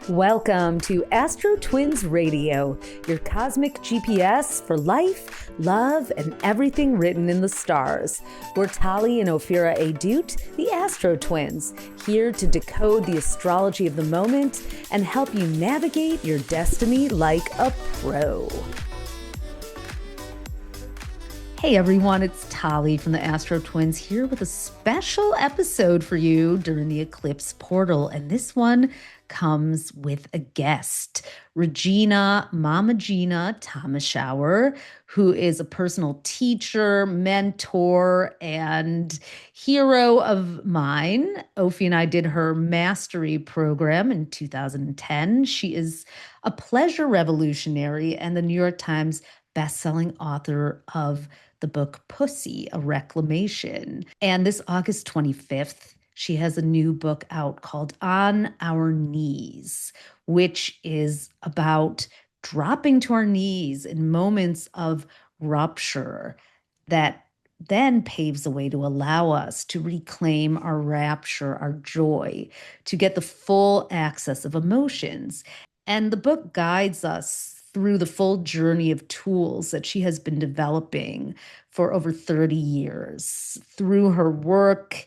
Welcome to AstroTwins Radio, your cosmic GPS for life, love, and everything written in the stars. We're Tali and Ophira Edut, the AstroTwins, here to decode the astrology of the moment and help you navigate your destiny like a pro. Hey everyone, it's Tali from the AstroTwins here with a special episode for you during the eclipse portal. And this one comes with a guest, Regina, Mama Gena Thomashower, who is a personal teacher, mentor, and hero of mine. Ophi and I did her mastery program in 2010. She is a pleasure revolutionary and the New York Times bestselling author of the book Pussy, a Reclamation. And this August 25th, she has a new book out called On Our Knees, which is about dropping to our knees in moments of rupture that then paves the way to allow us to reclaim our rapture, our joy, to get the full access of emotions. And the book guides us through the full journey of tools that she has been developing for over 30 years through her work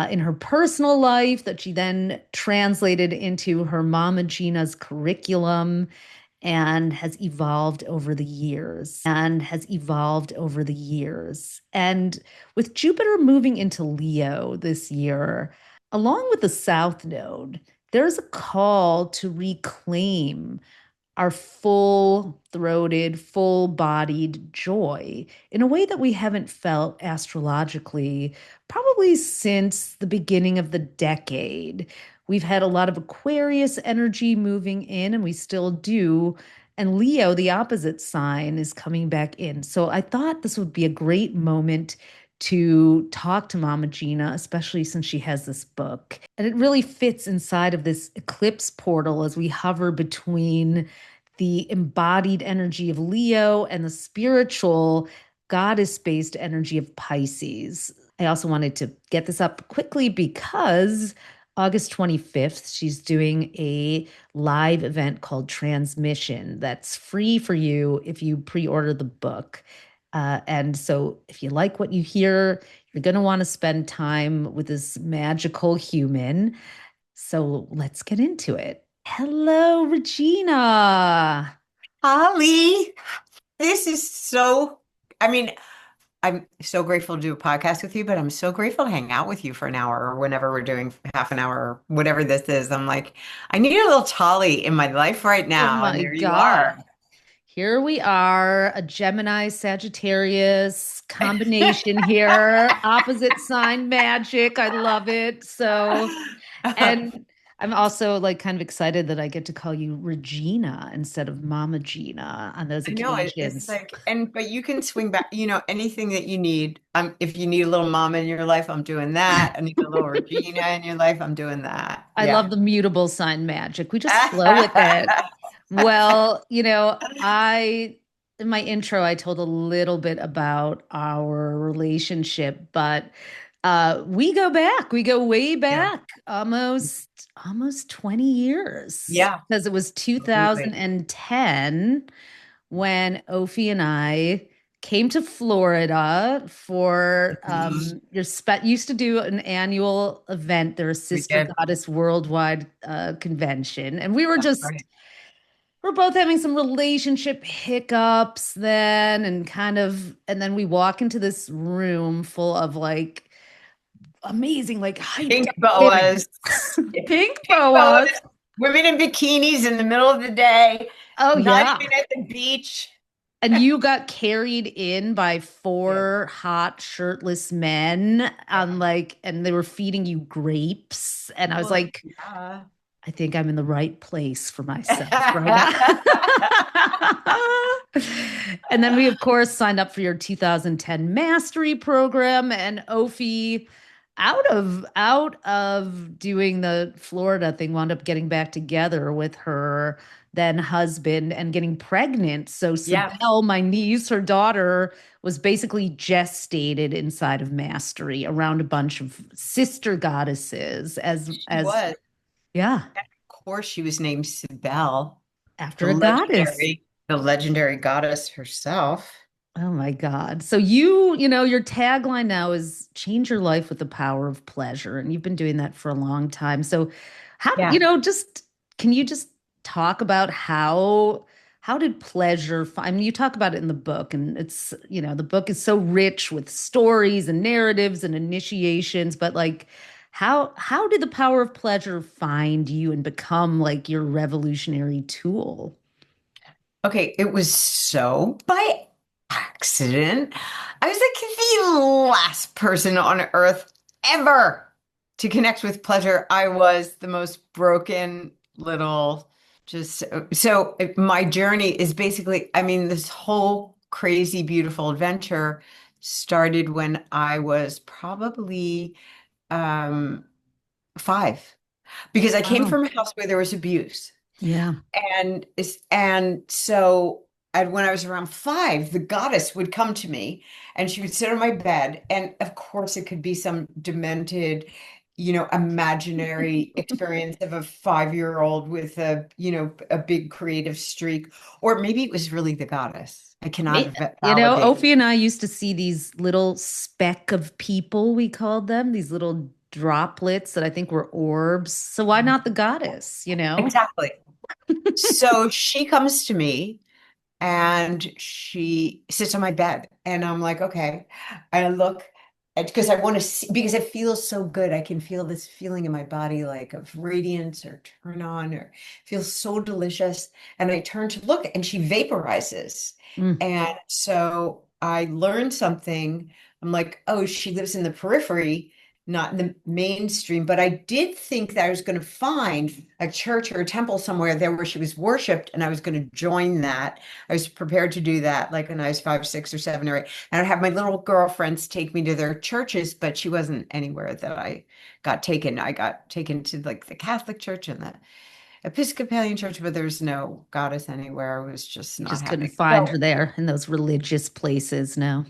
in her personal life that she then translated into her Mama Gena's curriculum and has evolved over the years. And with Jupiter moving into Leo this year, along with the South Node, there's a call to reclaim our full-throated, full-bodied joy in a way that we haven't felt astrologically probably since the beginning of the decade. We've had a lot of Aquarius energy moving in, and we still do. And Leo, the opposite sign, is coming back in. So I thought this would be a great moment to talk to Mama Gena, especially since she has this book. And it really fits inside of this eclipse portal as we hover between the embodied energy of Leo and the spiritual goddess-based energy of Pisces. I also wanted to get this up quickly because August 25th, she's doing a live event called Transmission that's free for you if you pre-order the book. And so if you like what you hear, you're going to want to spend time with this magical human. So let's get into it. Hello, Regina. Holly, this is I'm so grateful to do a podcast with you, but I'm so grateful to hang out with you for an hour or whenever we're doing half an hour or whatever this is. I'm like, I need a little Tolly in my life right Oh now. And my there you are. God. Here we are, a Gemini Sagittarius combination here, opposite sign magic. I love it. So, and I'm also like kind of excited that I get to call you Regina instead of Mama Gena on those I know it's occasions. like, but you can swing back, anything that you need. If you need a little mama in your life, I'm doing that. I need a little Regina in your life, I'm doing that. I love Yeah. the mutable sign magic. We just flow with it. Well, in my intro, I told a little bit about our relationship, but we go back. We go way Yeah. back, almost 20 years, Yeah. because it was Absolutely. 2010 when Ophi and I came to Florida for used to do an annual event, their We Sister did. Goddess Worldwide convention, and we were That's just right. we're both having some relationship hiccups then and then we walk into this room full of like amazing, like hyped Pink up women. boas. Pink Pink boas. boas. Women in bikinis in the middle of the day, Oh not yeah. even at the beach. And you got carried in by Yeah. four hot shirtless men Yeah. on like, and they were feeding you grapes. And I was Well, like, yeah. I think I'm in the right place for myself right now. And then we, of course, signed up for your 2010 mastery program. And Ophi, out of doing the Florida thing, wound up getting back together with her then husband and getting pregnant. So Yeah, Sibel, my niece, her daughter, was basically gestated inside of mastery around a bunch of sister goddesses she was. yeah. course, she was named Cybele, After a goddess. the legendary goddess herself. Oh my God. So your tagline now is change your life with the power of pleasure. And you've been doing that for a long time. So Yeah. just can you just talk about how did pleasure I mean, you talk about it in the book, and the book is so rich with stories and narratives and initiations, but like how did the power of pleasure find you and become like your revolutionary tool? Okay, it was so by accident. I was like the last person on earth ever to connect with pleasure. I was the most broken little, just so my journey is basically, I mean, this whole crazy, beautiful adventure started when I was probably um, 5, because I came Wow. from a house where there was abuse. Yeah. And when I was around 5, the goddess would come to me and she would sit on my bed. And of course, it could be some demented, imaginary experience of a 5-year-old with a big creative streak. Or maybe it was really the goddess. I cannot validate. Opie and I used to see these little speck of people, we called them, these little droplets that I think were orbs. So why not the goddess, you know? Exactly. So she comes to me and she sits on my bed and I'm like, okay. And I look because I want to see, because it feels so good. I can feel this feeling in my body like of radiance or turn on or feels so delicious. And I turn to look and she vaporizes. Mm. And so I learned something. I'm like, oh, she lives in the periphery, not in the mainstream. But I did think that I was going to find a church or a temple somewhere there where she was worshipped, and I was going to join that. I was prepared to do that, like when I was 5, 6, or 7, or 8. And I'd have my little girlfriends take me to their churches, but she wasn't anywhere that I got taken. I got taken to like the Catholic Church and the Episcopalian Church, but there's no goddess anywhere. It was just You not just couldn't happening. find her So there in those religious places now.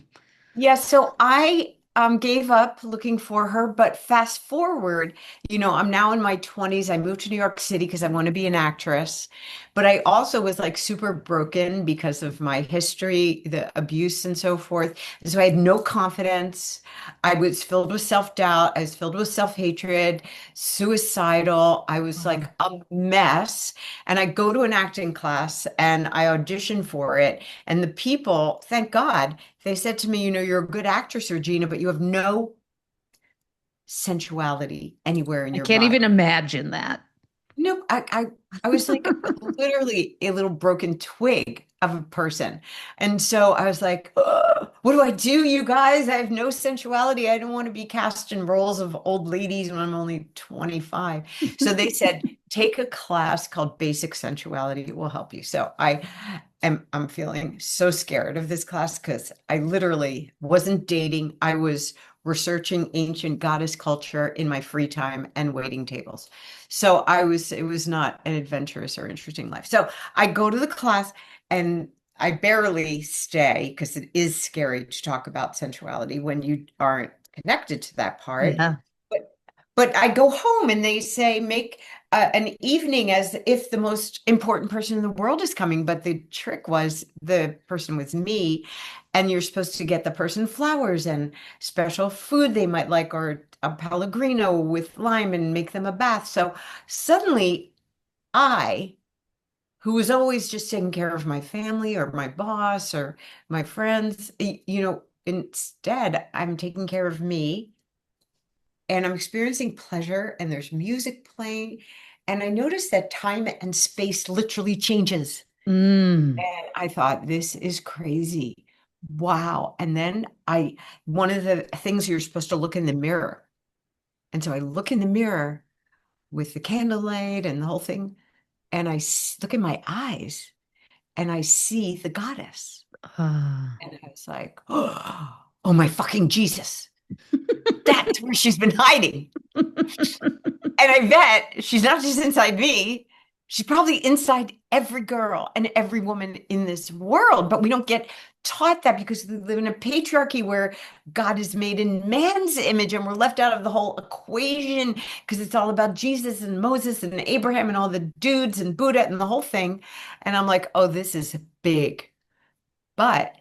yeah, so I gave up looking for her, but fast forward, I'm now in my 20s. I moved to New York City because I want to be an actress. But I also was like super broken because of my history, the abuse and so forth. And so I had no confidence. I was filled with self-doubt. I was filled with self-hatred, suicidal. I was Oh. like a mess. And I go to an acting class and I audition for it. And the people, thank God, they said to me, you're a good actress, Regina, but you have no sensuality anywhere in I your can't body. even imagine that. No, I was like literally a little broken twig of a person. And so I was like, "Ugh, what do I do, you guys? I have no sensuality. I don't want to be cast in roles of old ladies when I'm only 25." So they said, take a class called Basic Sensuality. It will help you. So I'm feeling so scared of this class because I literally wasn't dating. I was researching ancient goddess culture in my free time and waiting tables. So it was not an adventurous or interesting life. So I go to the class and I barely stay because it is scary to talk about sensuality when you aren't connected to that part. Yeah. But but I go home and they say make an evening as if the most important person in the world is coming. But the trick was the person was me, and you're supposed to get the person flowers and special food they might like, or a Pellegrino with lime, and make them a bath. So suddenly, I, who was always just taking care of my family or my boss or my friends, instead, I'm taking care of me and I'm experiencing pleasure, and there's music playing. And I noticed that time and space literally changes. Mm. And I thought, this is crazy. Wow. And then one of the things you're supposed to look in the mirror. And so I look in the mirror with the candlelight and the whole thing, and look in my eyes and I see the goddess. Ah. And I was like, oh my fucking Jesus. That's where she's been hiding. And I bet she's not just inside me, she's probably inside every girl and every woman in this world, but we don't get taught that because we live in a patriarchy where God is made in man's image and we're left out of the whole equation because it's all about Jesus and Moses and Abraham and all the dudes and Buddha and the whole thing. And I'm like, oh, this is big. But,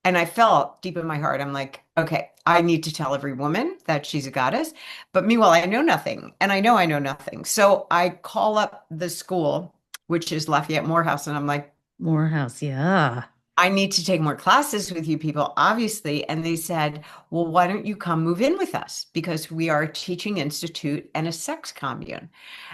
and I felt deep in my heart, I'm like, okay, I need to tell every woman that she's a goddess. But meanwhile, I know nothing and I know nothing. So I call up the school, which is Lafayette Morehouse, and I'm like, Morehouse, yeah. I need to take more classes with you people, obviously. And they said, well, why don't you come move in with us? Because we are a teaching institute and a sex commune.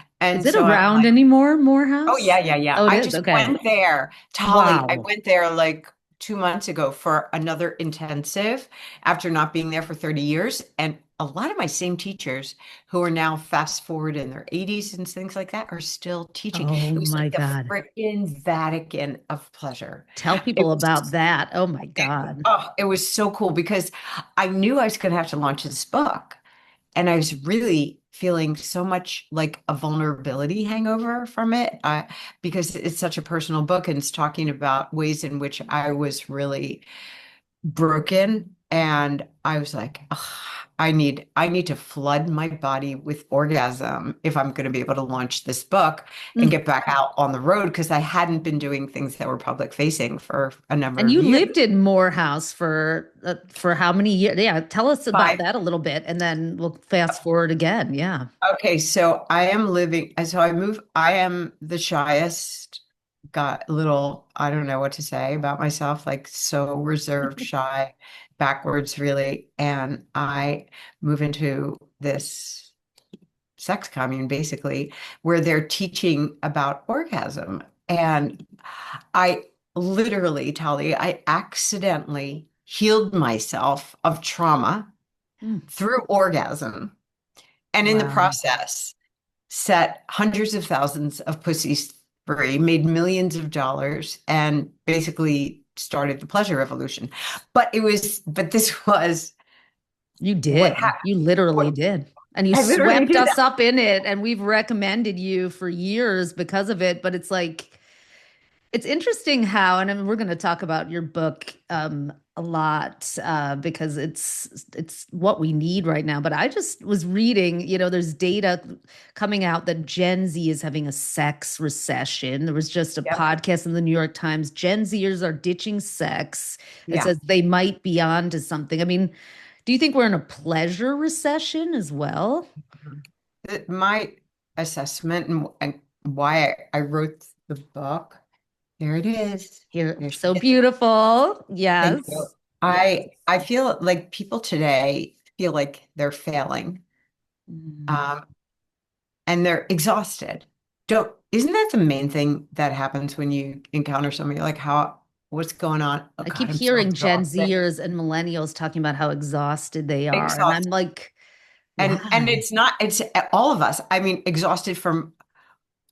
Is And it so I'm around like, anymore, oh, Morehouse? yeah, yeah, yeah. Oh, it I is. just Okay. went there, Tolly. I Wow. went there like 2 months ago for another intensive after not being there for 30 years. And a lot of my same teachers who are now fast forward in their 80s and things like that are still teaching. Oh It was my like the God. frickin' Vatican of pleasure. Tell It people about was that. Oh my God. it was so cool because I knew I was going to have to launch this book. And I was really feeling so much like a vulnerability hangover from it because it's such a personal book and it's talking about ways in which I was really broken. And I was like, "Ugh, I need to flood my body with orgasm if I'm going to be able to launch this book and Mm. get back out on the road because I hadn't been doing things that were public facing for a number And of you years. lived in Morehouse for how many years? Yeah, tell us about 5. that a little bit, and then we'll fast forward again. Yeah. Okay, so I am living, so I am the shyest, got little, I don't know what to say about myself, like so reserved, shy, backwards, really. And I move into this sex commune, basically, where they're teaching about orgasm. And I literally, Tali, I accidentally healed myself of trauma Mm. through orgasm. And in the Wow. process, set hundreds of thousands of pussies free, made millions of dollars, and basically started the pleasure revolution. But this was You what did. happened. You literally What did. And you I literally swept did. us up in it, and we've recommended you for years because of it. But it's like, it's interesting how, and I mean, we're going to talk about your book a lot because it's what we need right now. But I just was reading, there's data coming out that Gen Z is having a sex recession. There was just a Yep. podcast in the New York Times. Gen Zers are ditching sex. It Yeah. says they might be on to something. I mean, do you think we're in a pleasure recession as well? My assessment and why I wrote the book, there it is. Here, There she so is. beautiful. Thank you. Yes. I feel like people today feel like they're failing. Mm. Um, and they're exhausted. Don't, isn't that the main thing that happens when you encounter somebody like what's going on? Oh I God, keep I'm so hearing Gen exhausted. Zers and millennials talking about how exhausted they are. And I'm Exhausted. like, And why? it's not, it's all of us. I mean, exhausted from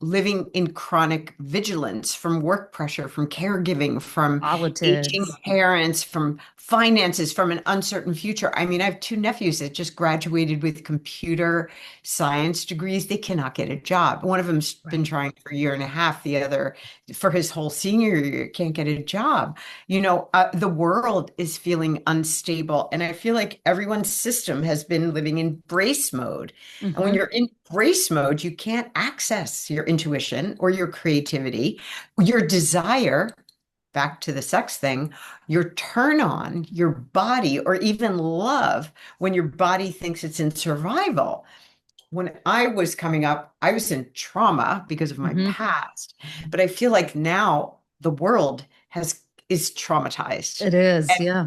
living in chronic vigilance from work pressure, from caregiving, from aging Politics. parents, from finances, from an uncertain future. I mean, I have two nephews that just graduated with computer science degrees. They cannot get a job. One of them's been Right. trying for a year and a half, the other for his whole senior year can't get a job. The world is feeling unstable. And I feel like everyone's system has been living in brace mode. And when Hmm. you're in brace mode, you can't access your intuition or your creativity, your desire, back to the sex thing, your turn on, your body, or even love when your body thinks it's in survival. When I was coming up, I was in trauma because of my Hmm. past, but I feel like now the world is traumatized. It is. And Yeah.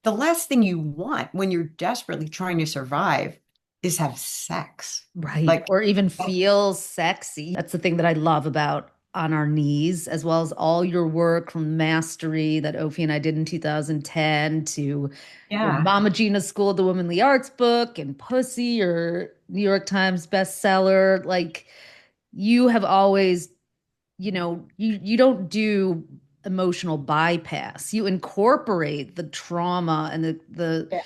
the last thing you want when you're desperately trying to survive is have sex. Right. Like, Or even feel sexy. That's the thing that I love about On Our Knees, as well as all your work from Mastery that Ophi and I did in 2010 to your yeah. Mama Gena School of the Womanly Arts book and Pussy, your New York Times bestseller. Like you have always, you don't do emotional bypass. You incorporate the trauma and the Yeah.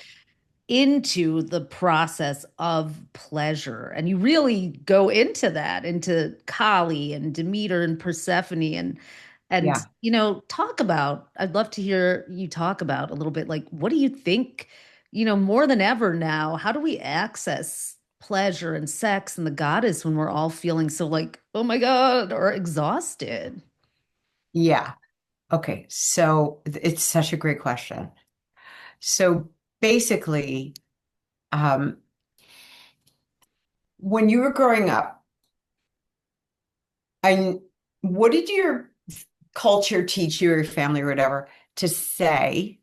into the process of pleasure. And you really go into that, into Kali and Demeter and Persephone. And And, Yeah. talk about, I'd love to hear you talk about a little bit, like, what do you think, more than ever now, how do we access pleasure and sex and the goddess when we're all feeling so like, oh my God, or exhausted? Yeah. Okay. So it's such a great question. So basically, um, when you were growing up, I what did your culture teach you or your family or whatever to say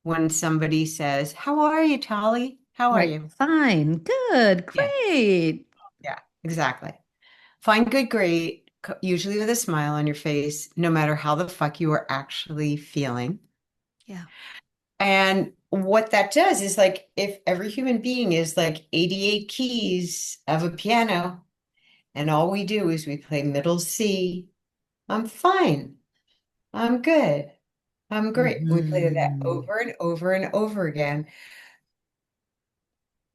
when somebody says, "How are you, Tolly? How are Right. you?" Fine. Good. Yeah. Great. Yeah, exactly. Fine, good, great, usually with a smile on your face, no matter how the fuck you are actually feeling. Yeah. And what that does is like if every human being is like 88 keys of a piano, and all we do is we play middle C, I'm fine. I'm good. I'm great. We play that Hmm. over and over and over again.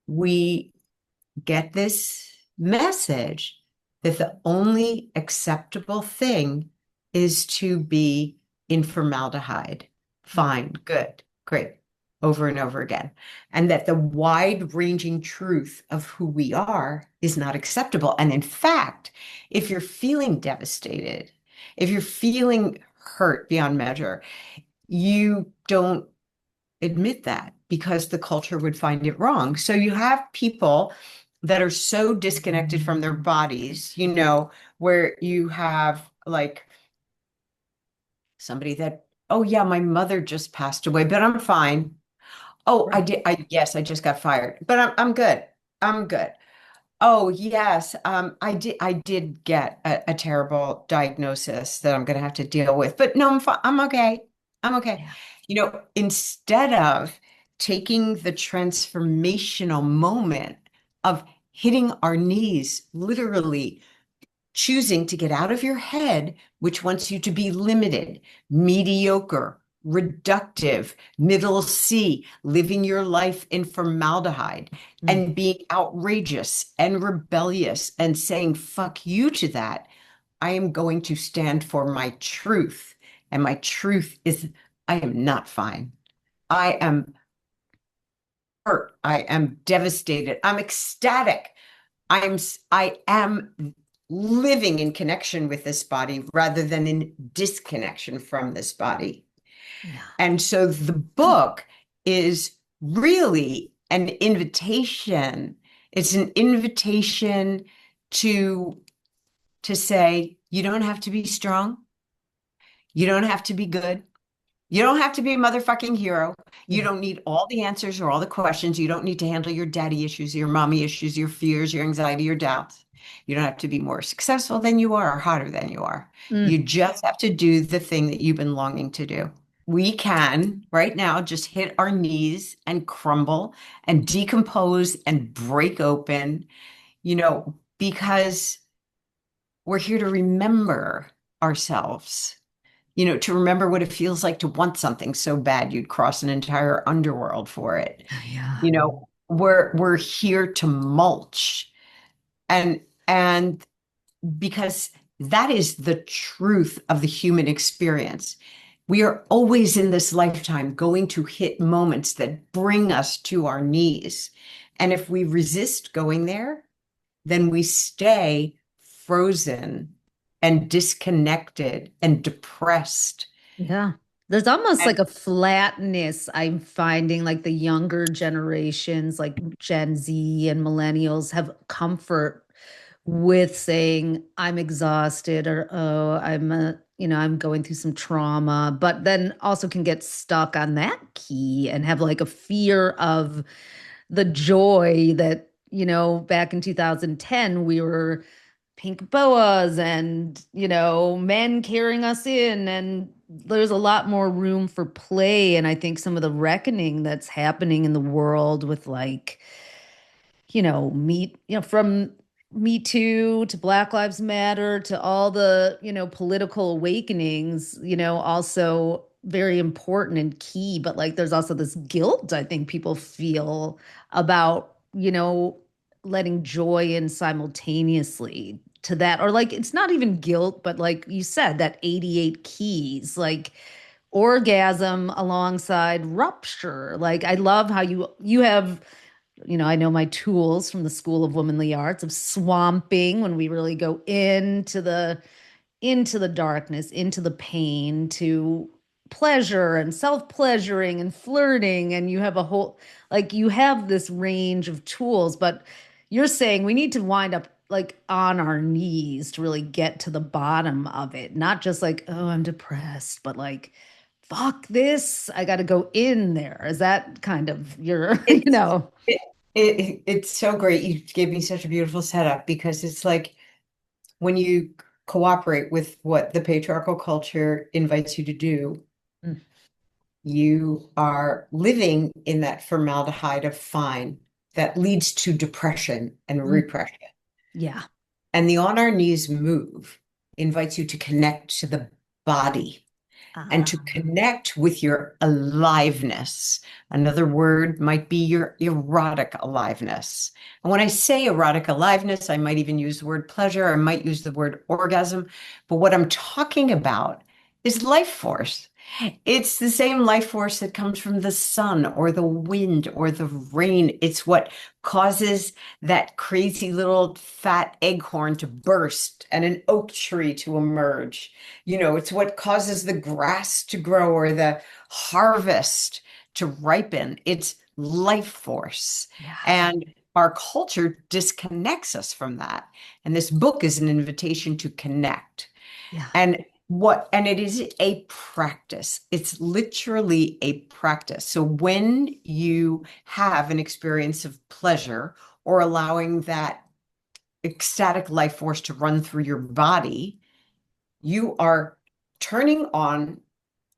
We get this message that the only acceptable thing is to be in formaldehyde. Fine, good, great, over and over again. And that the wide-ranging truth of who we are is not acceptable. And in fact, if you're feeling devastated, if you're feeling hurt beyond measure, you don't admit that because the culture would find it wrong. So you have people that are so disconnected from their bodies, where you have like somebody that, oh yeah, my mother just passed away, but I'm fine. Oh, I Right. did. Yes, I just got fired, but I'm good. I'm good. Oh, yes. I did get a terrible diagnosis that I'm going to have to deal with, but no, I'm fine. I'm okay. I'm okay. Yeah. Instead of taking the transformational moment of hitting our knees, literally choosing to get out of your head, which wants you to be limited, mediocre, reductive, middle C, living your life in formaldehyde, Mm. and being outrageous and rebellious and saying fuck you to that. I am going to stand for my truth. And my truth is I am not fine. I am hurt. I am devastated. I'm ecstatic. I am living in connection with this body rather than in disconnection from this body. Yeah. And so the book is really an invitation. It's an invitation to to say you don't have to be strong. You don't have to be good. You don't have to be a motherfucking hero. You Yeah. don't need all the answers or all the questions. You don't need to handle your daddy issues, your mommy issues, your fears, your anxiety, your doubts. You don't have to be more successful than you are or hotter than you are. You Mm. just have to do the thing that you've been longing to do. We can right now just hit our knees and crumble and decompose and break open, because we're here to remember ourselves, to remember what it feels like to want something so bad you'd cross an entire underworld for it. Yeah. We're here to mulch and because that is the truth of the human experience. We are always in this lifetime going to hit moments that bring us to our knees. And if we resist going there, then we stay frozen and disconnected and depressed. Yeah. There's almost And like a flatness I'm finding, like the younger generations, like Gen Z and millennials, have comfort with saying, I'm exhausted, or, oh, I'm going through some trauma, but then also can get stuck on that key and have like a fear of the joy that, back in 2010, we were pink boas and, men carrying us in. And there's a lot more room for play. And I think some of the reckoning that's happening in the world with like, from Me Too to Black Lives Matter to all the, political awakenings, also very important and key. But like there's also this guilt I think people feel about, letting joy in simultaneously. to that, or like it's not even guilt, but like you said, that 88 keys, like orgasm alongside rupture. Like I love how you have, I know my tools from the School of Womanly Arts of swamping when we really go into the darkness, into the pain, to pleasure and self-pleasuring and flirting. And you have a whole, like, you have this range of tools, but you're saying we need to wind up like on our knees to really get to the bottom of it. Not just like, oh, I'm depressed, but like, fuck this. I got to go in there. Is that kind of your, It's it's so great. You gave me such a beautiful setup because it's like when you cooperate with what the patriarchal culture invites you to do, Mm, you are living in that formaldehyde of fine that leads to depression and mm, repression. yeah. And the on our knees move invites you to connect to the body and to Uh, connect with your aliveness. Another word might be your erotic aliveness. And when I say erotic aliveness, I might even use the word pleasure, I might use the word orgasm. But what I'm talking about is life force. It's the same life force that comes from the sun or the wind or the rain. It's what causes that crazy little fat acorn to burst and an oak tree to emerge. It's what causes the grass to grow or the harvest to ripen. It's life force. yeah. And our culture disconnects us from that. And this book is an invitation to connect. Yeah. And it is a practice. It's literally a practice. So when you have an experience of pleasure or allowing that ecstatic life force to run through your body, you are turning on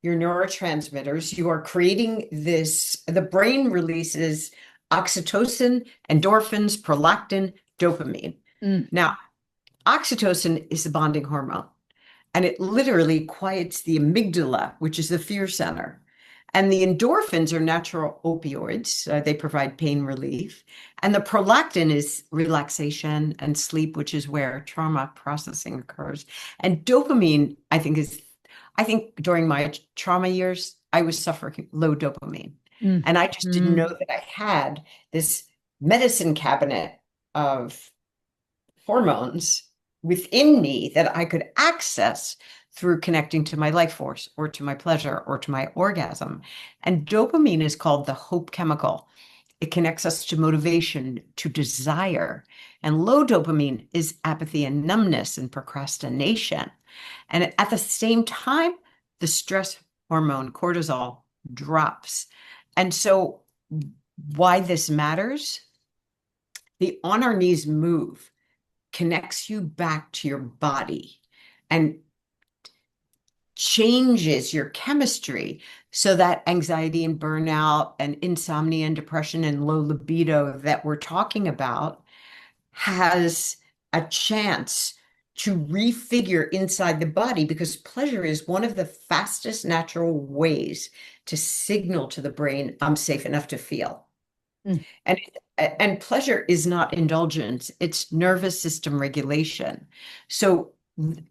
your neurotransmitters. You are creating the brain releases oxytocin, endorphins, prolactin, dopamine. Mm, Now, oxytocin is the bonding hormone. And it literally quiets the amygdala, which is the fear center. And the endorphins are natural opioids. They provide pain relief. And the prolactin is relaxation and sleep, which is where trauma processing occurs. And dopamine, I think during my trauma years, I was suffering low dopamine. mm, And I just didn't know mm, that I had this medicine cabinet of hormones within me that I could access through connecting to my life force or to my pleasure or to my orgasm. And dopamine is called the hope chemical. It connects us to motivation, to desire. And low dopamine is apathy and numbness and procrastination. And at the same time, the stress hormone, cortisol, drops. And so, why this matters? The on our knees move connects you back to your body and changes your chemistry so that anxiety and burnout and insomnia and depression and low libido that we're talking about has a chance to refigure inside the body because pleasure is one of the fastest natural ways to signal to the brain, I'm safe enough to feel. mm. And and pleasure is not indulgence, it's nervous system regulation. So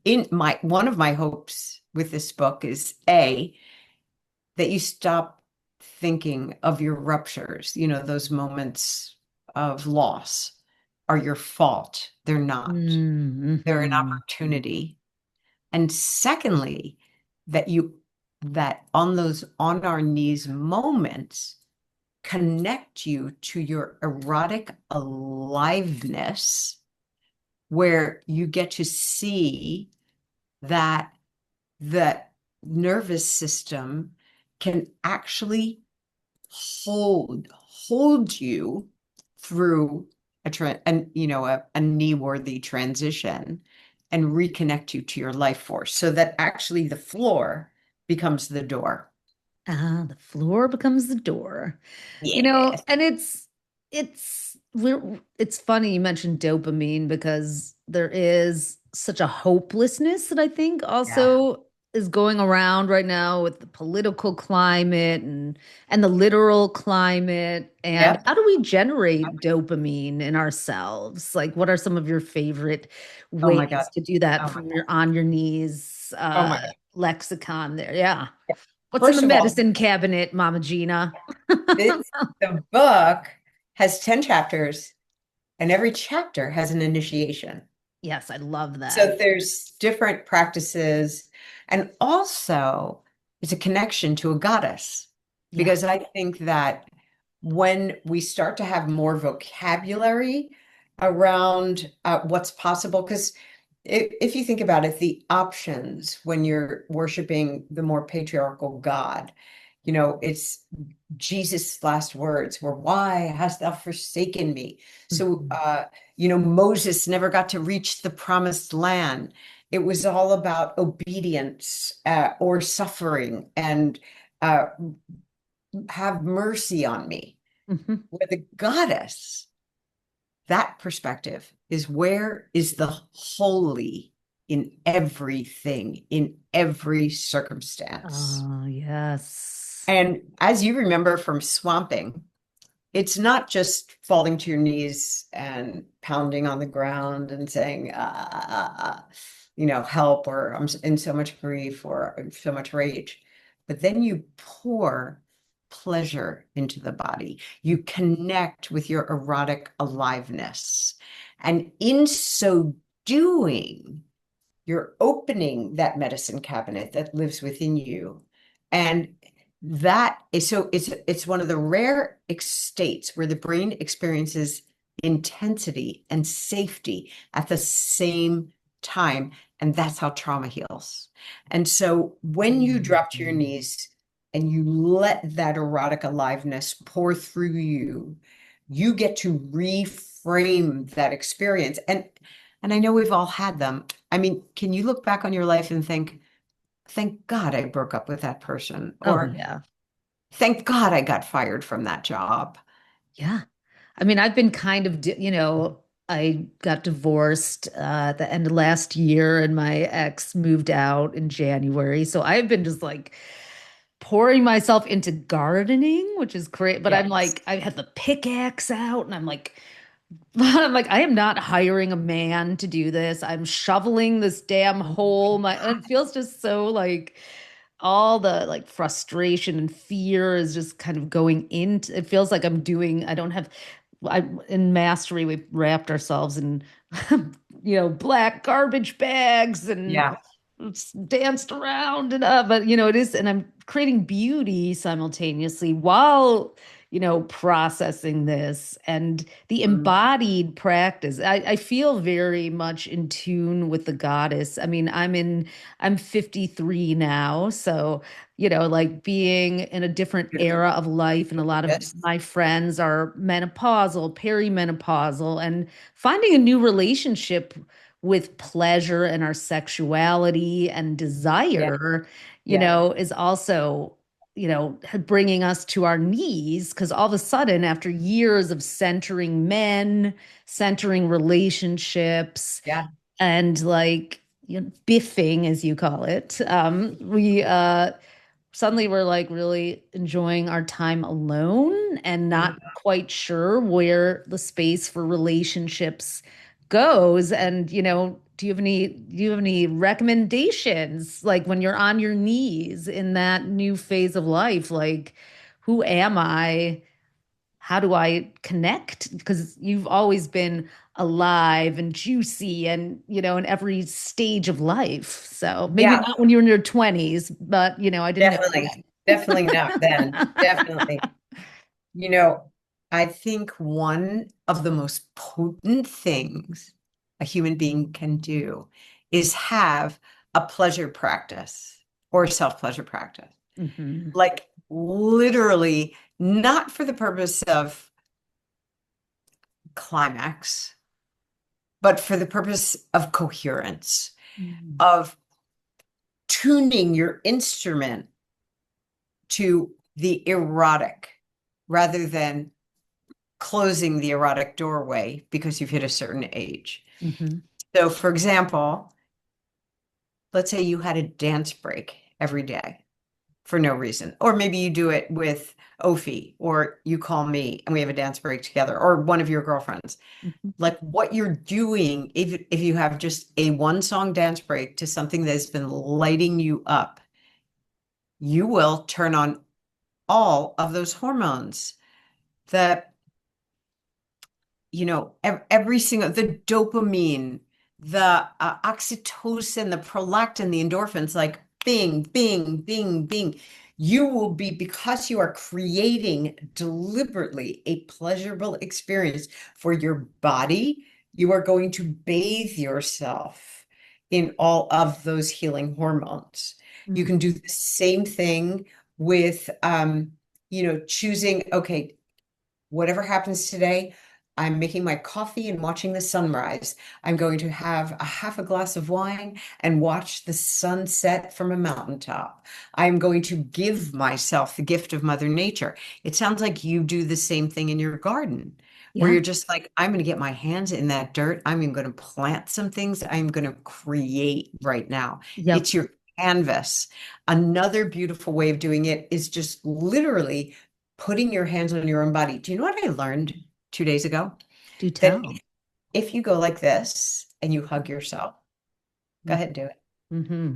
in my one of my hopes with this book is A, that you stop thinking of your ruptures, those moments of loss are your fault. They're not. They're an Mhm. opportunity. And secondly, that on those on our knees moments connect you to your erotic aliveness, where you get to see that the nervous system can actually hold you through a knee worthy transition and reconnect you to your life force so that actually the floor becomes the door. Ah, the floor becomes the door. Yes. And it's funny you mentioned dopamine because there is such a hopelessness that I think Yeah. also is going around right now with the political climate and the literal climate, and Yep. how do we generate dopamine in ourselves? Like, what are some of your favorite Oh my God. ways to do that Oh my from God. your on your knees Oh my God. lexicon there? Yeah. What's in the First of all, medicine cabinet, Mama Gena? this the book has 10 chapters, and every chapter has an initiation. Yes, I love that. So there's different practices, and also it's a connection to a goddess, Yeah. because I think that when we start to have more vocabulary around what's possible, because if you think about it, the options when you're worshiping the more patriarchal God, it's Jesus' last words were, "Why hast thou forsaken me?" So, Mhm. Moses never got to reach the promised land. It was all about obedience or suffering and uh, have mercy on me. Mhm. Where the goddess, that perspective is where is the holy in everything, in every circumstance. Oh, yes. And as you remember from swamping, it's not just falling to your knees and pounding on the ground and saying, help, or I'm in so much grief or so much rage. But then you pour pleasure into the body. You connect with your erotic aliveness. And in so doing, you're opening that medicine cabinet that lives within you. And that is so it's one of the rare states where the brain experiences intensity and safety at the same time. And that's how trauma heals. And so when you drop to your Mhm. knees and you let that erotic aliveness pour through you, you get to reframe that experience. And I know we've all had them. I mean, can you look back on your life and think, thank God I broke up with that person, Oh, or yeah. thank God I got fired from that job? Yeah. I mean, I've been kind of, I got divorced at the end of last year and my ex moved out in January. So I've been just like pouring myself into gardening, which is great. But I'm Yes. like, I had the pickaxe out and I'm like, I'm like, I am not hiring a man to do this. I'm shoveling this damn hole. It feels just so like all the like frustration and fear is just kind of going into it feels like I don't have in mastery we've wrapped ourselves in black garbage bags and Yeah. danced around and but it is, and I'm creating beauty simultaneously while processing this and the Mm. embodied practice. I feel very much in tune with the goddess. I mean, I'm 53 now, so like being in a different Beautiful. era of life, and a lot of Yes. my friends are menopausal, perimenopausal, and finding a new relationship with pleasure and our sexuality and Yeah. desire, Yeah. is also, bringing us to our knees because all of a sudden, after years of centering men, centering relationships, Yeah. and like, biffing, as you call it, we suddenly we're like really enjoying our time alone and not Mm. quite sure where the space for relationships goes. And do you have any recommendations, like when you're on your knees in that new phase of life, like who am I, how do I connect? Because you've always been alive and juicy and, in every stage of life. So maybe Yeah. not when you're in your 20s, but, I didn't know Definitely. Definitely not then. then. Definitely. You know, I think one of the most potent things a human being can do is have a pleasure practice or self-pleasure practice. Hmm. Like literally, not for the purpose of climax, but for the purpose of coherence, of tuning your instrument to the erotic rather than closing the erotic doorway because you've hit a certain age. Hmm. So, for example, let's say you had a dance break every day for no reason, or maybe you do it with Ophi, or you call me and we have a dance break together, or one of your girlfriends. Mhm. Like what you're doing, if you have just a one song dance break to something that's been lighting you up, you will turn on all of those hormones that every single the dopamine, the oxytocin, the prolactin, the endorphins, like bing, bing, bing, bing. You will be, because you are creating deliberately a pleasurable experience for your body, you are going to bathe yourself in all of those healing hormones. You can do the same thing with choosing, okay, whatever happens today, I'm making my coffee and watching the sunrise. I'm going to have a half a glass of wine and watch the sunset from a mountaintop. I'm going to give myself the gift of Mother Nature. It sounds like you do the same thing in your garden, where Yeah. you're just like, I'm going to get my hands in that dirt. I'm going to plant some things. I'm going to create right now. Yep. It's your canvas. Another beautiful way of doing it is just literally putting your hands on your own body. Do you know what I learned 2 days ago? Do That tell. if you go like this and you hug yourself, go ahead and do it. Mm-hmm.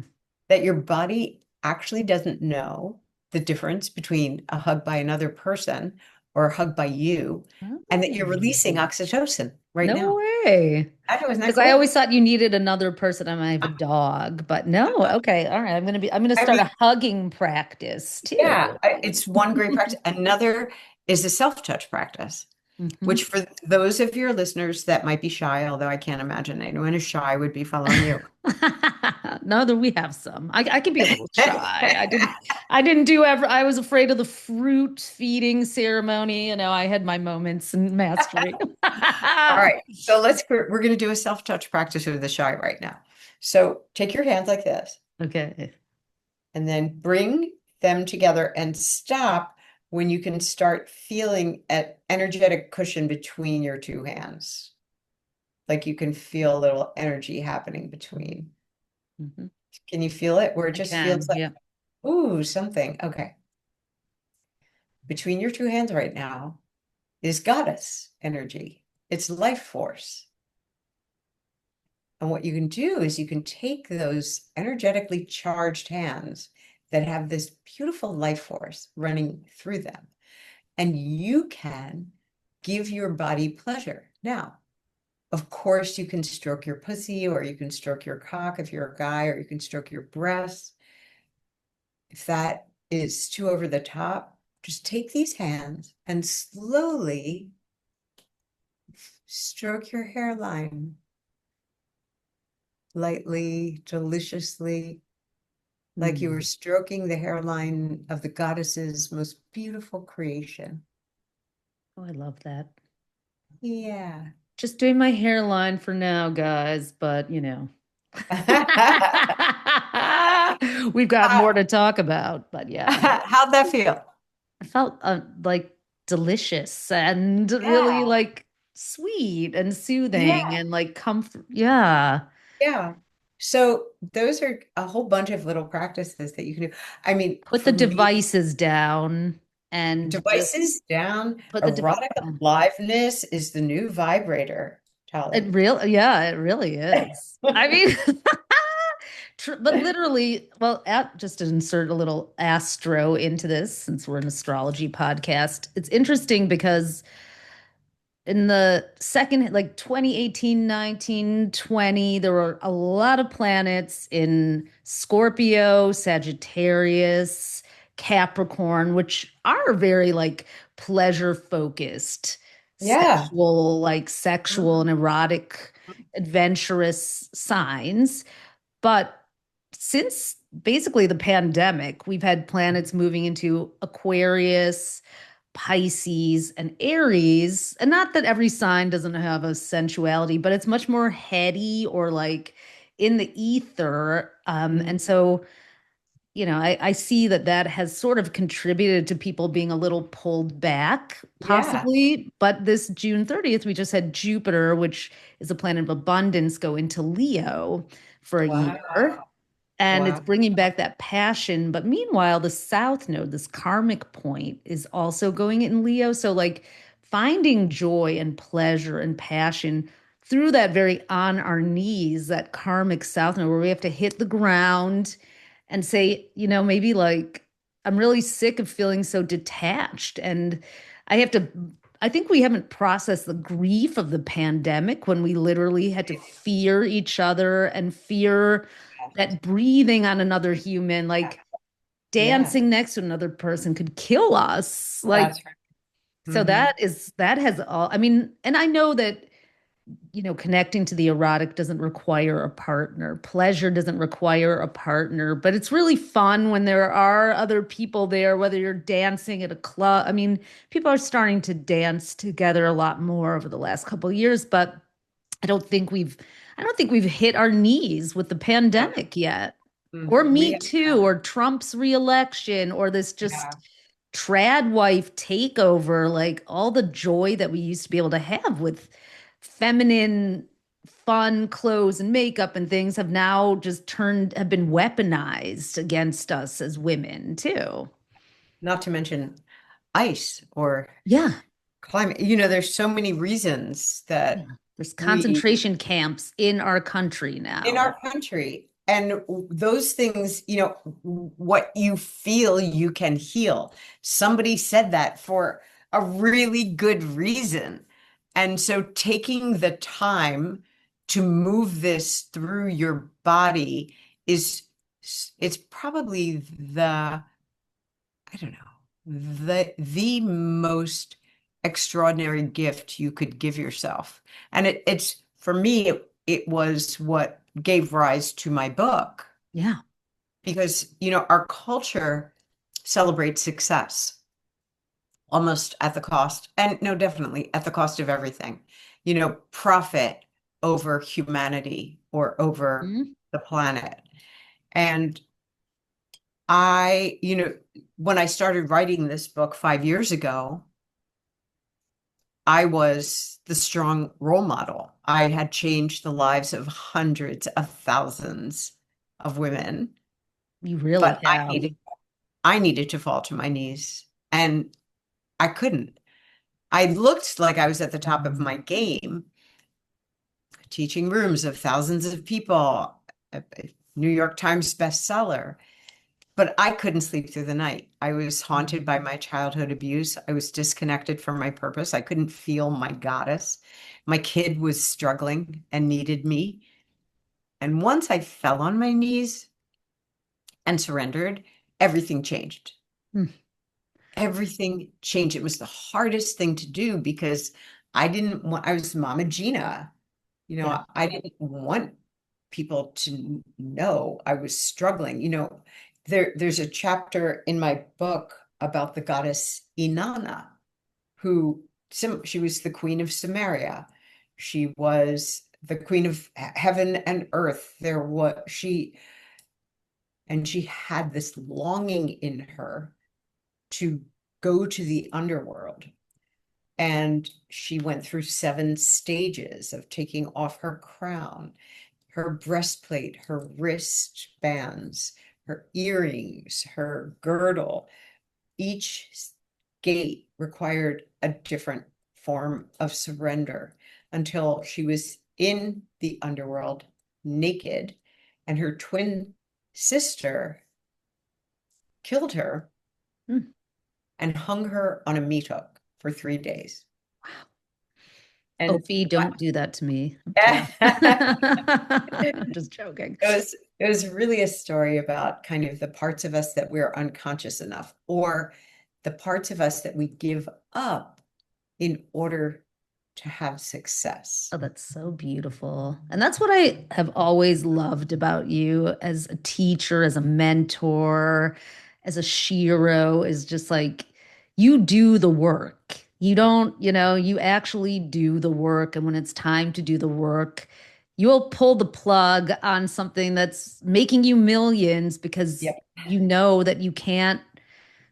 That your body actually doesn't know the difference between a hug by another person or a hug by you, and that you're Oh, releasing oxytocin right no now. way. I know, isn't that Because I cool? always thought you needed another person. I might have a dog, but no. Okay. All right. I'm gonna I start mean, a hugging practice too. yeah, it's one great practice. Another is a self-touch practice, Hmm. which for those of your listeners that might be shy, although I can't imagine anyone who's shy would be following you. No, that we have some. I can be a little shy. I didn't do ever. I was afraid of the fruit feeding ceremony. I had my moments in mastery. All right, so we're going to do a self-touch practice with the shy right now. So take your hands like this Okay. and then bring them together and stop when you can start feeling an energetic cushion between your two hands. Like you can feel a little energy happening between. Hmm. Can you feel it? Where it I just feels can. like, Yeah. ooh, something. Okay. Between your two hands right now is goddess energy. It's life force. And what you can do is you can take those energetically charged hands that have this beautiful life force running through them, and you can give your body pleasure. Now, of course, you can stroke your pussy, or you can stroke your cock if you're a guy, or you can stroke your breasts. If that is too over the top, just take these hands and slowly stroke your hairline lightly, deliciously, like you were Mm. stroking the hairline of the goddess's most beautiful creation. Oh, I love that. Yeah. Just doing my hairline for now, guys, but we've got more How- to talk about, but yeah. How'd that feel? I felt like delicious and really Yeah. like sweet and soothing Yeah. and like comfort. Yeah. Yeah. So those are a whole bunch of little practices that you can do. I mean, Put the for me, devices down and just devices down, put the device erotic down. aliveness is the new vibrator, It Tali. real, yeah, it really is. I mean, but literally, well, just to insert a little astro into this, since we're an astrology podcast, it's interesting because in the second, like 2018, 19, 20, there were a lot of planets in Scorpio, Sagittarius, Capricorn, which are very like pleasure focused, Yeah. sexual and erotic, adventurous signs. But since basically the pandemic, we've had planets moving into Aquarius, Pisces, and Aries. And not that every sign doesn't have a sensuality, but it's much more heady or like in the ether. And so, I see that that has sort of contributed to people being a little pulled back, Yeah. possibly. But this June 30th, we just had Jupiter, which is a planet of abundance, go into Leo for a Wow. year. and it's Wow. bringing back that passion. But meanwhile, the South Node, this karmic point, is also going in Leo. So, like, finding joy and pleasure and passion through that very on our knees, that karmic South Node, where we have to hit the ground and say, maybe like, I'm really sick of feeling so detached. And I have to, I think we haven't processed the grief of the pandemic when we literally had to fear each other and fear Yes. that breathing on another human, like Yeah, dancing next to another person could kill us. Like, that's right. so Hmm. that has all, I mean, and I know that, connecting to the erotic doesn't require a partner. Pleasure doesn't require a partner, but it's really fun when there are other people there, whether you're dancing at a club. I mean, people are starting to dance together a lot more over the last couple of years, but I don't think we've I don't think we've hit our knees with the Yeah. pandemic yet. Or Mm. Me Too, or Trump's reelection, or this Yeah. just trad wife takeover, like all the joy that we used to be able to have with feminine fun clothes and makeup and things have been weaponized against us as women too. Not to mention ice or Yeah. climate. There's so many reasons Yeah. that There's we concentration camps in our country in now. our country. And those things, what you feel, you can heal. Somebody said that for a really good reason. And so taking the time to move this through your body is it's probably I don't know, the most extraordinary gift you could give yourself. And it's for me, it was what gave rise to my book Yeah. because, our culture celebrates success almost at the cost, and no, definitely at the cost of everything, profit over humanity or over Mhm. the planet. And when I started writing this book 5 years ago, I was the strong role model. I had changed the lives of hundreds of thousands of women, You really but have. I needed to fall to my knees and I couldn't. I looked like I was at the top of my game, teaching rooms of thousands of people, a New York Times bestseller. But I couldn't sleep through the night. I was haunted by my childhood abuse. I was disconnected from my purpose. I couldn't feel my goddess. My kid was struggling and needed me. And once I fell on my knees and surrendered, everything changed. Mm. Everything changed. It was the hardest thing to do because I was Mama Gena. Yeah. I didn't want people to know I was struggling. There's a chapter in my book about the goddess Inanna, who she was the queen of Samaria. She was the queen of heaven and earth. She had this longing in her to go to the underworld. And she went through 7 stages of taking off her crown, her breastplate, her wristbands, her earrings, her girdle. Each gate required a different form of surrender until she was in the underworld naked, and her twin sister killed her Mm. and hung her on a meat hook for 3 days. And Opie, what don't do that to me. I'm kidding. it I'm just joking. was really a story about kind of the parts of us that we're unconscious enough, or the parts of us that we give up in order to have success. Oh, that's so beautiful. And that's what I have always loved about you as a teacher, as a mentor, as a shiro, is just like you do the work. You don't, you actually do the work. And when it's time to do the work, you'll pull the plug on something that's making you millions because Yep. you know that you can't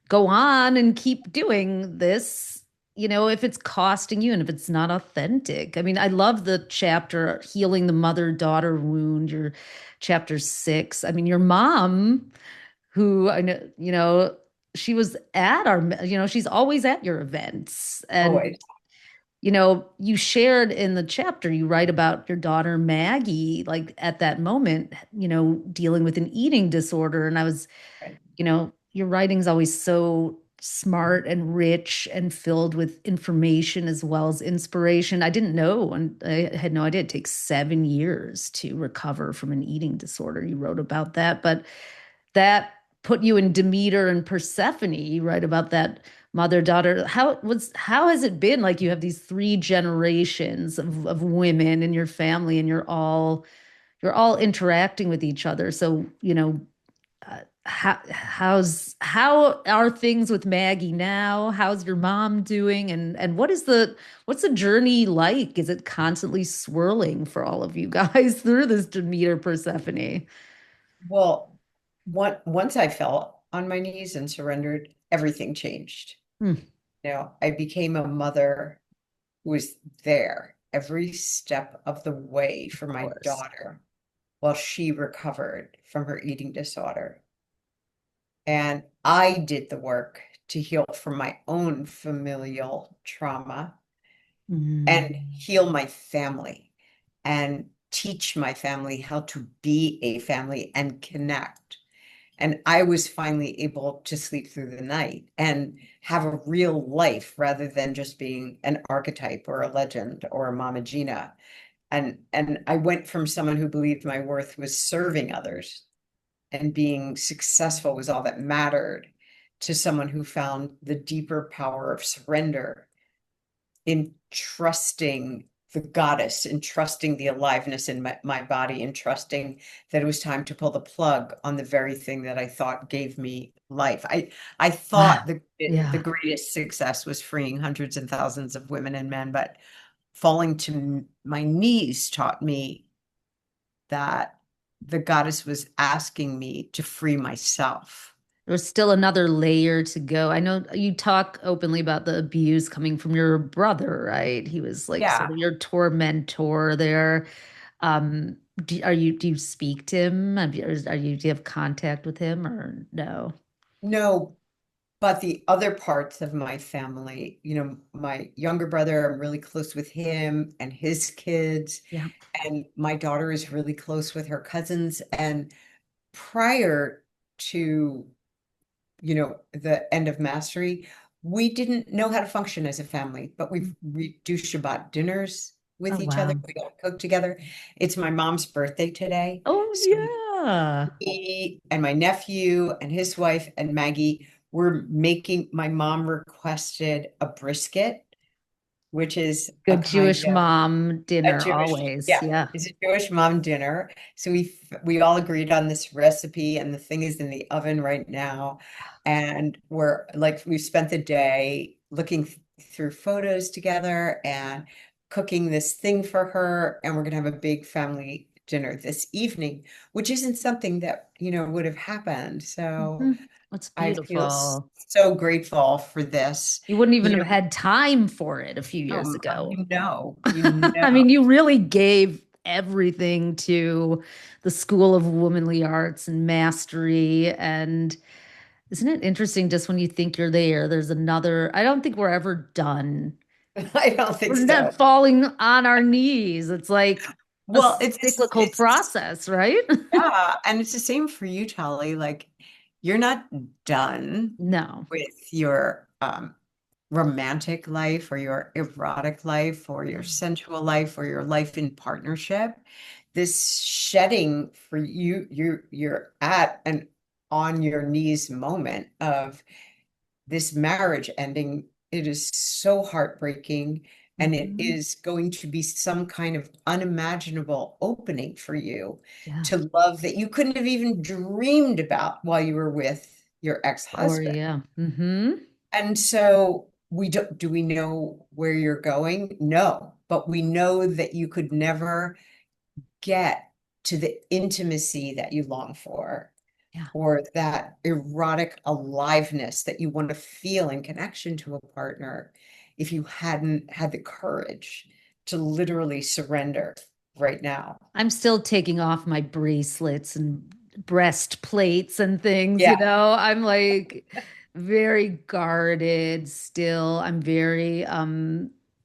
go on and keep doing this. if it's costing you and if it's not authentic. I mean, I love the chapter healing the mother-daughter wound, your chapter 6. I mean, your mom, who I know, she was at she's always at your events. And Always. you shared in the chapter, you write about your daughter Maggie, like at that moment, dealing with an eating disorder. And I was, Right. your writing's always so smart and rich and filled with information as well as inspiration. I didn't know, and I had no idea it takes 7 years to recover from an eating disorder. You wrote about that, but that put you in Demeter and Persephone. You write about that mother-daughter. How has it been? Like you have these three generations of women in your family, and you're all interacting with each other. So, how are things with Maggie now? How's your mom doing? And what's the journey like? Is it constantly swirling for all of you guys through this Demeter Persephone? Well, once I fell on my knees and surrendered, everything changed. Hmm, I became a mother who was there every step of the way for of my course. daughter while she recovered from her eating disorder. And I did the work to heal from my own familial trauma and Mm. heal my family and teach my family how to be a family and connect. And I was finally able to sleep through the night and have a real life rather than just being an archetype or a legend or a Mama Gena. And I went from someone who believed my worth was serving others and being successful was all that mattered to someone who found the deeper power of surrender in trusting the goddess and trusting the aliveness in my body and trusting that it was time to pull the plug on the very thing that I thought gave me life. I thought Wow. the Yeah. greatest success was freeing hundreds and thousands of women and men, but falling to my knees taught me that the goddess was asking me to free myself. There's still another layer to go. I know you talk openly about the abuse coming from your brother, right? He was like sort Yeah. of your tormentor there. Do you speak to him? Do you have contact with him or no? No, but the other parts of my family, my younger brother, I'm really close with him and his kids, Yeah. and my daughter is really close with her cousins. And prior to, the end of mastery, we didn't know how to function as a family, but we do Shabbat dinners Oh, with each other. wow. We don't cook together. It's my mom's birthday today. Oh, So yeah. he and my nephew and his wife and Maggie were making, my mom requested a brisket, which is a Good kind Jewish of mom a dinner Jewish, always. yeah, Yeah. it's a Jewish mom dinner. So we all agreed on this recipe, and the thing is in the oven right now. And we've spent the day looking through photos together and cooking this thing for her, and we're gonna have a big family dinner this evening, which isn't something that, would have happened. So Mhm. That's I feel beautiful. so grateful for this. You wouldn't even You have had time for it a few years ago. you know, I mean, you really gave everything to the School of Womanly Arts and Mastery. And isn't it interesting just when you think you're there, there's another, I don't think we're ever done. I don't think We're not so. falling on our knees. It's like a Well, cyclical process, right? yeah, and it's the same for you, Tali. Like, you're not done No. with your romantic life or your erotic life or your sensual life or your life in partnership. This shedding for you, you're at an on your knees moment of this marriage ending. It is so heartbreaking, and it Mhm. is going to be some kind of unimaginable opening for you Yeah. to love that you couldn't have even dreamed about while you were with your Or ex-husband. yeah. Hmm. And so do we know where you're going? No, but we know that you could never get to the intimacy that you long for Yeah. or that erotic aliveness that you want to feel in connection to a partner if you hadn't had the courage to literally surrender right now. I'm still taking off my bracelets and breastplates and things, Yeah. I'm like very guarded still. I'm very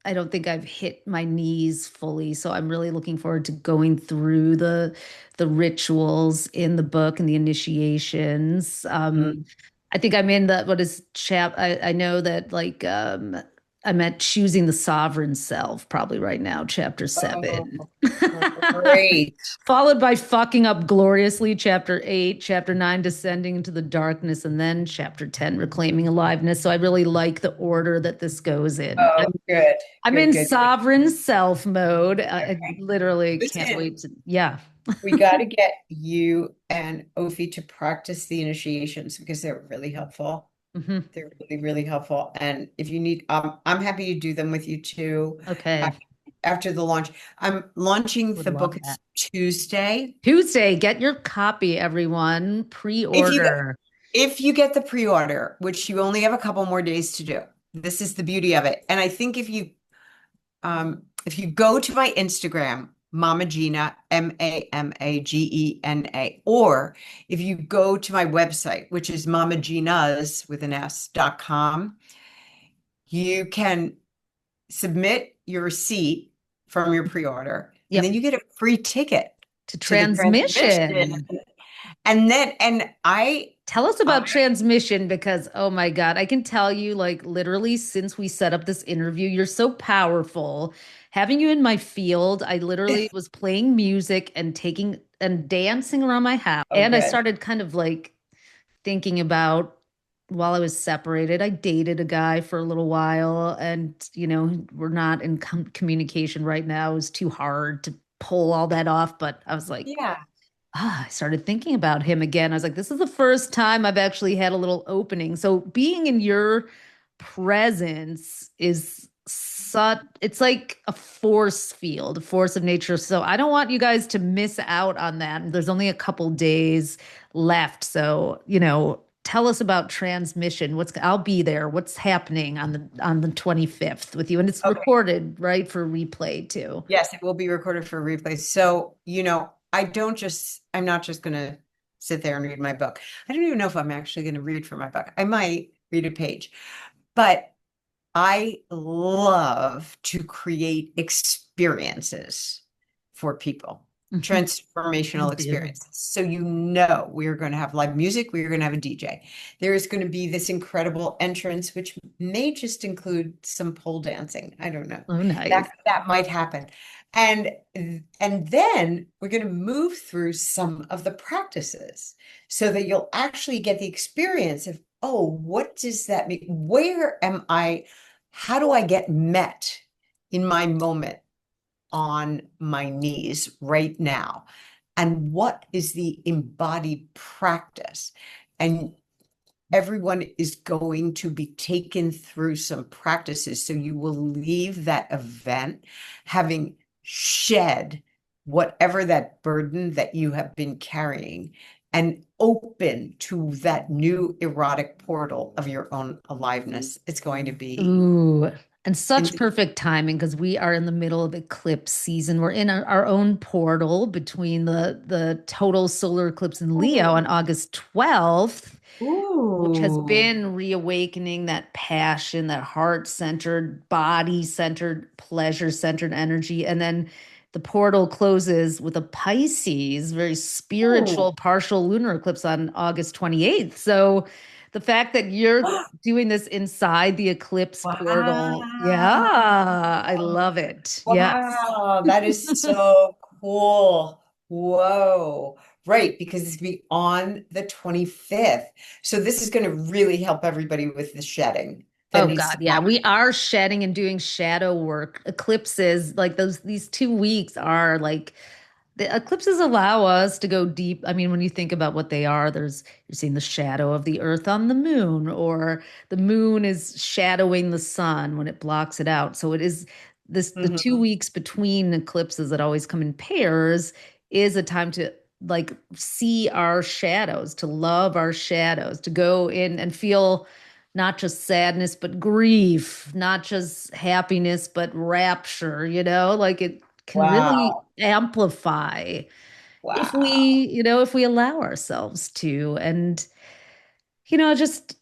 I don't think I've hit my knees fully, so I'm really looking forward to going through the rituals in the book and the initiations. Mm. I think I'm in the what is I know that I'm at choosing the sovereign self probably right now, chapter seven. Oh, great. Followed by fucking up gloriously, chapter 8, chapter 9, descending into the darkness, and then chapter 10, reclaiming aliveness. So I really like the order that this goes in. Oh, good. I'm Good, in good, good. sovereign self mode. I Okay. literally can't Listen, wait to, yeah. we got to get you and Ofi to practice the initiations because they're really helpful. Mhm. They're really, really helpful. And if you need, I'm happy to do them with you too. Okay. After the launch, I'm launching Would the book. love It's that. Tuesday. Tuesday, get your copy, everyone. If you Pre-order. if you get the pre-order, which you only have a couple more days to do, this is the beauty of it. And I think if you go to my Instagram, Mama Gena, Mamagena, or if you go to my website, which is mamagenas with an S.com, you can submit your receipt from your pre-order, and then Yep. you get a free ticket To to the transmission. transmission. And Tell us I about transmission because, oh my God, I can tell you, like, literally, since we set up this interview, you're so powerful. Having you in my field, I literally was playing music and taking and dancing around my house. oh And I good. started kind of like thinking about while I was separated, I dated a guy for a little while, and, we're not in communication right now. It was too hard to pull all that off. But I was like, Yeah. I started thinking about him again. I was like, this is the first time I've actually had a little opening. So being in your presence is such, it's like a force field, a force of nature. So I don't want you guys to miss out on that. There's only a couple days left. So, tell us about transmission. I'll be there. What's happening on the 25th with you? And it's Okay. recorded, right, for replay too. Yes, it will be recorded for replay. So, I'm not just going to sit there and read my book. I don't even know if I'm actually going to read from my book. I might read a page, but I love to create experiences for people, Mhm. You transformational do. experiences. So, we're going to have live music, we're going to have a DJ. There is going to be this incredible entrance, which may just include some pole dancing. I don't know. Oh, nice. That might happen. And and then we're going to move through some of the practices so that you'll actually get the experience of, oh, what does that mean? Where am I? How do I get met in my moment on my knees right now? And what is the embodied practice? And everyone is going to be taken through some practices. So you will leave that event having shed whatever that burden that you have been carrying and open to that new erotic portal of your own aliveness. It's going to be Ooh, and such in perfect timing because we are in the middle of eclipse season. We're in our own portal between the total solar eclipse in Leo on Ooh. August 12th, which has Ooh. been reawakening that passion, that heart-centered, body-centered, pleasure-centered energy. And then the portal closes with a Pisces, very Ooh. spiritual partial lunar eclipse on August 28th. So the fact that you're doing this inside the eclipse portal, yeah, Wow. I love it. Yes. Wow, that is so cool. Whoa. Right, because it's gonna be on the 25th. So this is going to really help everybody with the shedding that Oh needs God, to yeah, we are shedding and doing shadow work. Eclipses, like these 2 weeks are like the eclipses allow us to go deep. I mean, when you think about what they are, you're seeing the shadow of the earth on the moon, or the moon is shadowing the sun when it blocks it out. So it is the happen. two weeks between eclipses that always come in pairs is a time to like see our shadows, to love our shadows, to go in and feel not just sadness, but grief, not just happiness, but rapture, like it can really Wow. amplify if we, Wow. if we allow ourselves to. And, just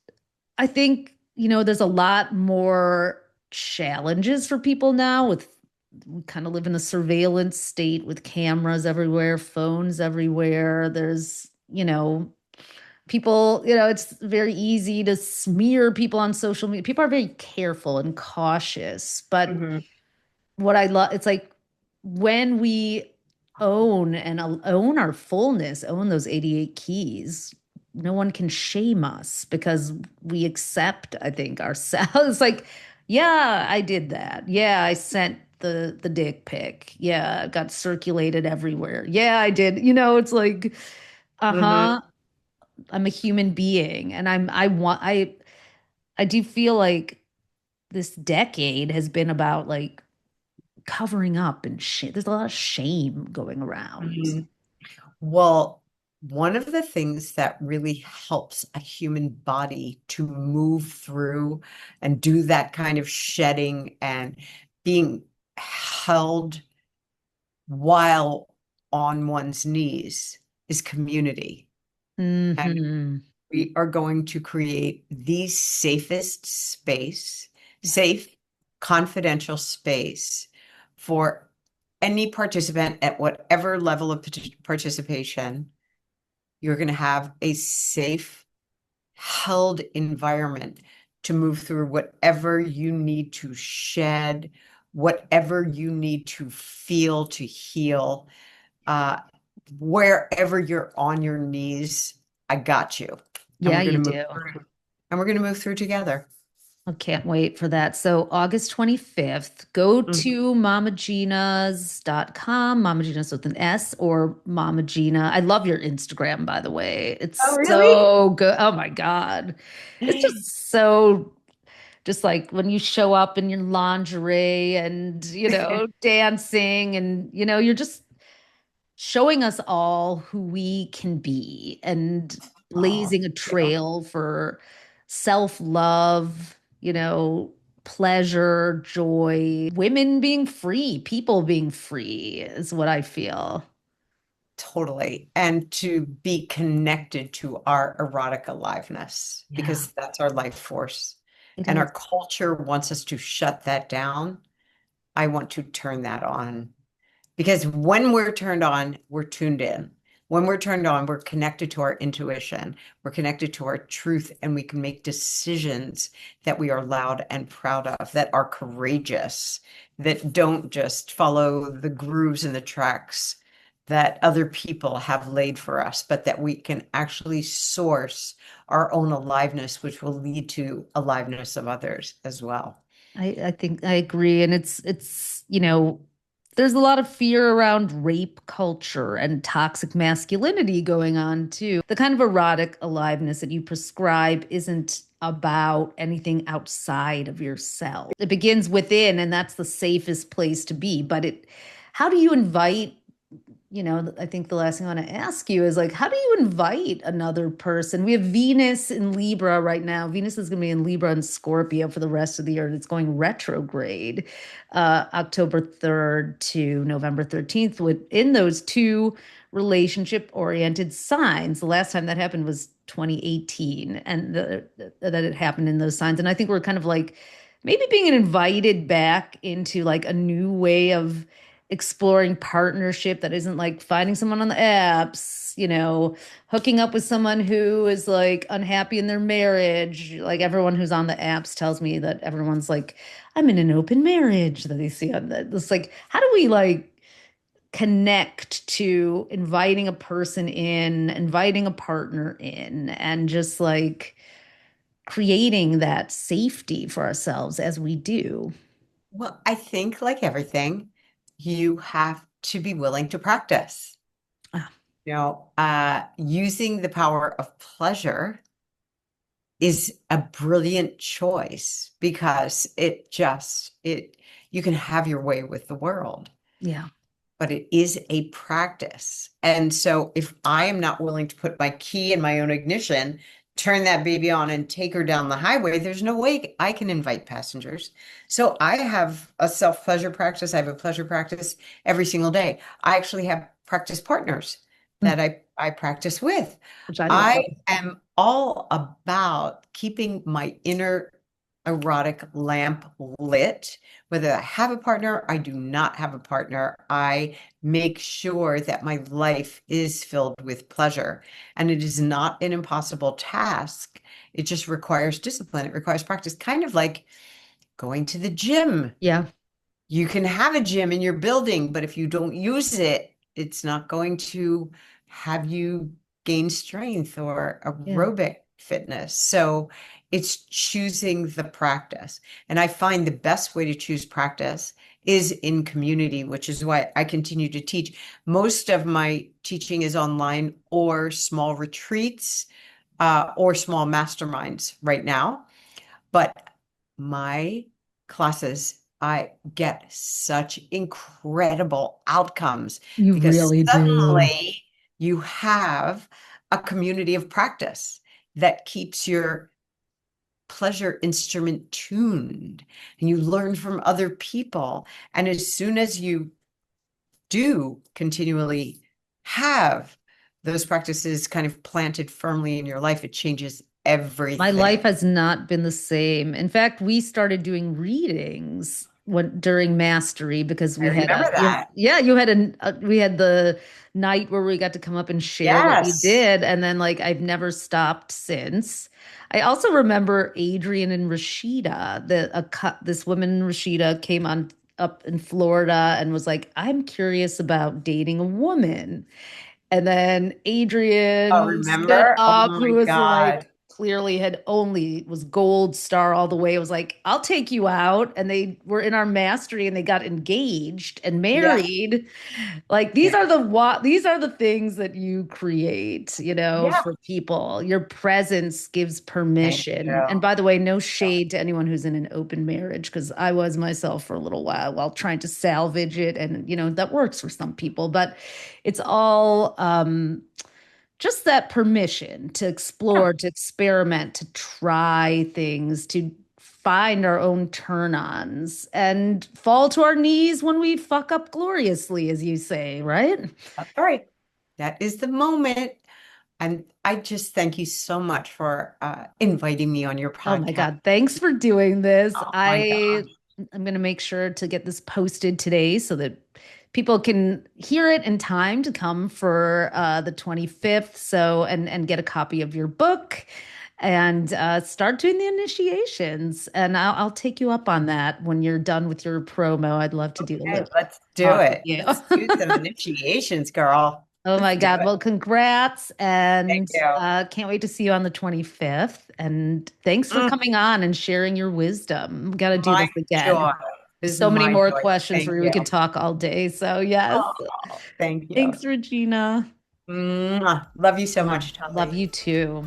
I think, there's a lot more challenges for people now with we kind of live in a surveillance state with cameras everywhere, phones everywhere. There's, people, it's very easy to smear people on social media. People are very careful and cautious, but Hmm. what I love, it's like when we own and own our fullness, own those 88 keys, no one can shame us because we accept, I think, ourselves. Like, yeah, I did that. Yeah, I sent the dick pic. Yeah, it got circulated everywhere. Yeah, I did. It's like, Hmm. uh-huh, I'm a human being and I do feel like this decade has been about like covering up and shit. There's a lot of shame going around. Hmm. Well, one of the things that really helps a human body to move through and do that kind of shedding and being held while on one's knees is community. And Hmm. we are going to create the safest space, Yeah. safe, confidential space for any participant at whatever level of participation. You're going to have a safe, held environment to move through whatever you need to shed, whatever you need to feel to heal. Uh, Wherever you're on your knees, I got you. And Yeah, we're going you to move do. through. And we're going to move through together. I can't wait for that. So August 25th, go Mhm. to mamagenas.com, Mama Gena's with an S or Mama Gena. I love your Instagram, by the way. Oh, It's really? so good. Oh my God. It's just so just like when you show up in your lingerie and, dancing and, you're just showing us all who we can be and Oh, blazing a yeah. trail for self-love, pleasure, joy, women being free, people being free is what I feel. Totally. And to be connected to our erotic aliveness, Yeah, because that's our life force. it And is. our culture wants us to shut that down. I want to turn that on. Because when we're turned on, we're tuned in. When we're turned on, we're connected to our intuition, we're connected to our truth, and we can make decisions that we are loud and proud of, that are courageous, that don't just follow the grooves and the tracks that other people have laid for us, but that we can actually source our own aliveness, which will lead to aliveness of others as well. I think I agree. And it's, there's a lot of fear around rape culture and toxic masculinity going on too. The kind of erotic aliveness that you prescribe isn't about anything outside of yourself. It begins within, and that's the safest place to be. But how do you invite I think the last thing I want to ask you is like, how do you invite another person? We have Venus in Libra right now. Venus is going to be in Libra and Scorpio for the rest of the year. It's going retrograde, October 3rd to November 13th, within those two relationship-oriented signs. The last time that happened was 2018, and that it happened in those signs. And I think we're kind of like maybe being invited back into like a new way of exploring partnership that isn't like finding someone on the apps, hooking up with someone who is like unhappy in their marriage. Like everyone who's on the apps tells me that everyone's like, I'm in an open marriage that they see on that. It's like, how do we like connect to inviting a person in, inviting a partner in, and just like creating that safety for ourselves as we do? Well, I think like everything, you have to be willing to practice. Ah, Using the power of pleasure is a brilliant choice because you can have your way with the world, yeah. but it is a practice. And so if I am not willing to put my key in my own ignition, turn that baby on and take her down the highway, there's no way I can invite passengers. So I have a self-pleasure practice. I have a pleasure practice every single day. I actually have practice partners that I practice with. which I I love. am all about keeping my inner erotic lamp lit. Whether I have a partner, I do not have a partner, I make sure that my life is filled with pleasure. And it is not an impossible task. It just requires discipline. It requires practice, kind of like going to the gym. Yeah. You can have a gym in your building, but if you don't use it, it's not going to have you gain strength or Yeah. aerobic fitness. So it's choosing the practice. And I find the best way to choose practice is in community, which is why I continue to teach. Most of my teaching is online or small retreats, or small masterminds right now. But my classes, I get such incredible outcomes You because really do. suddenly you have a community of practice that keeps your pleasure instrument tuned, and you learn from other people. And as soon as you do continually have those practices kind of planted firmly in your life, it changes My life everything. has not been the same. In fact, we started doing readings during mastery because I we had remember that. you had we had the night where we got to come up and share what we Yes. did, and then like I've never stopped since. I also remember Adrian and Rashida, this woman Rashida came on up in Florida and was like, "I'm curious about dating a woman." And then Oh, Adrian stood remember? Oh up, my who was God. like clearly had only was gold star all the way. It was like, I'll take you out. And they were in our mastery and they got engaged and Yeah. married. Like Yeah. these are the things that you create, Yeah. for people. Your presence gives Thank permission. And you. by the way, no shade to anyone who's in an open marriage, because I was myself for a little while trying to salvage it. And that works for some people, but it's all just that permission to Yeah. explore, to experiment, to try things, to find our own turn-ons and fall to our knees when we fuck up gloriously, as you say, right? All right. That is the moment. And I just thank you so much for inviting me on your Oh my podcast. God. Thanks for doing this. Oh my gosh. I'm going to make sure to get this posted today so that people can hear it in time to come for the 25th. So, and get a copy of your book and start doing the initiations. And I'll take you up on that when you're done with your promo. I'd love to do a Okay, little let's do talk with it. you. Let's do some initiations, girl. Oh Let's my do God. it. Well, congrats. Thank And you. can't wait to see you on the 25th. And thanks for Mm, coming on and sharing your wisdom. Got to do my this again. joy. This is So many my more joy. questions Thank where we you. could talk all day. So, yes. Oh, thank you. Thanks, Regina. Mwah. Love you so much, Love Tully. you too.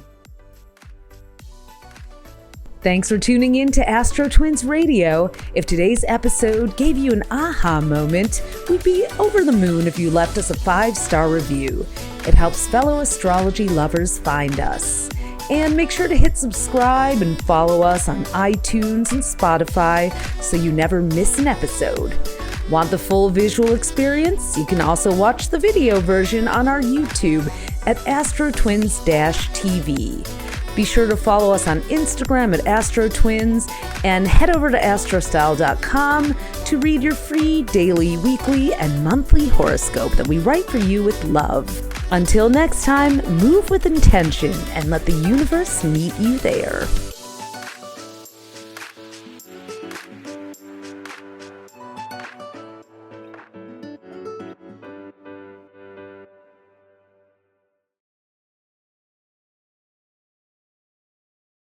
Thanks for tuning in to Astro Twins Radio. If today's episode gave you an aha moment, we'd be over the moon if you left us a 5-star review. It helps fellow astrology lovers find us. And make sure to hit subscribe and follow us on iTunes and Spotify so you never miss an episode. Want the full visual experience? You can also watch the video version on our YouTube at AstroTwins-TV. Be sure to follow us on Instagram at AstroTwins and head over to astrostyle.com to read your free daily, weekly, and monthly horoscope that we write for you with love. Until next time, move with intention and let the universe meet you there.